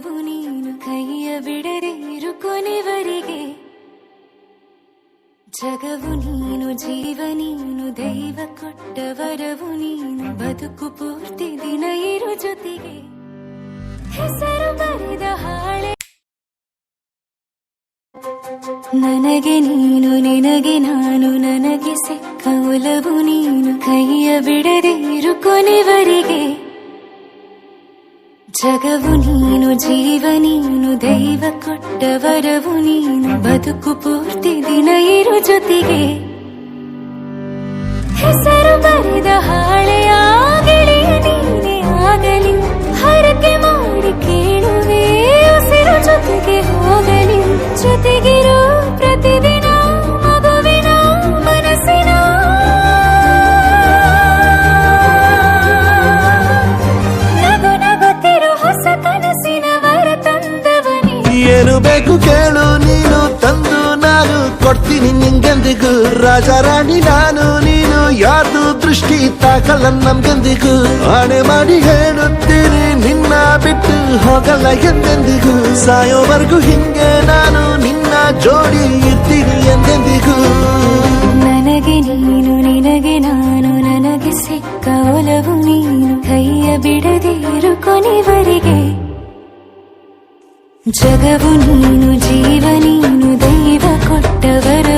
ಒಲವು ನೀನು ಕೈಯ ಬಿಡದೆ ಇರು ಕೊನೆವರೆಗೆ. ಜಗವು ನೀನು ಜೀವ ನೀನು ದೈವ ಕೊಟ್ಟ ವರವು ನೀನು ಬದುಕು ಪೂರ್ತಿ ದಿನ ಇರು ಜೊತೆಗೆ. ಹೆಸರು ಬರೆದ ಹಾಳೆ ನನಗೆ ನೀನು ನಿನಗೆ ನಾನು ನನಗೆ ಸಿಕ್ಕ ಒಲವು ನೀನು ಕೈಯ ಬಿಡದೆ ಇರು ಕೊನೆವರೆಗೆ. ಜಗವು ನೀನು ಜೀವ ನೀನು ದೈವ ಕೊಟ್ಟ ವರವು ನೀನು ಬದುಕು ಪೂರ್ತಿ ದಿನ ಇರು ಜೊತೆಗೆ. ಹೆಸರು ಬರೆದ ಹಾಳೆಯಾಗಲಿ ನೀನೇ ಆಗಲಿ ಹರಕೆ ಮಾಡಿ ಕೇಳುವೆ ಉಸಿರು ಜೊತೆಗೆ ಹೋಗಲಿ. ಜೊತೆಗಿರೋ ಪ್ರತಿದಿನ ಮಗುವಿನ ಮನಸ್ಸಿನ ನಗು ನಗುತ್ತಿರೋ ಹೊಸ ಕನಸಿನ ವರ ತಂದವನೇ. ಏನು ಬೇಕು ಕೇಳು ನೀನು ತಂದು ನಾನು ಕೊಡ್ತೀನಿ ನಿಂಗೆಂದಿಗೂ. ರಾಜ ರಾಣಿ ನಾನು ನೀನು ಯಾರ್ದು ದೃಷ್ಟಿ ತಾಕಲ್ಲ ನಮ್ಗೆಂದಿಗೂ. ಆಣೆ ಮಾಡಿ ಹೇಳುತ್ತೀನಿ ನಿನ್ನ ಬಿಟ್ಟು ಹೋಗಲ್ಲ ಎಂದೆಂದಿಗೂ. ಸಾಯೋವರೆಗೂ ಹಿಂಗೆ ನಾನು ನಿನ್ನ ಜೋಡಿ ಇರ್ತೀನಿ ಎಂದೆಂದಿಗೂ. ನನಗೆ ನೀನು ನಿನಗೆ ನಾನು ನನಗೆ ಸಿಕ್ಕ ಒಲವು ನೀನು ಕೈಯ ಬಿಡದೆ ಇರು ಕೊನೆವರೆಗೆ. ಜಗವು ನೀನು ಜೀವ ನೀನು ದೈವ ಕೊಟ್ಟವರ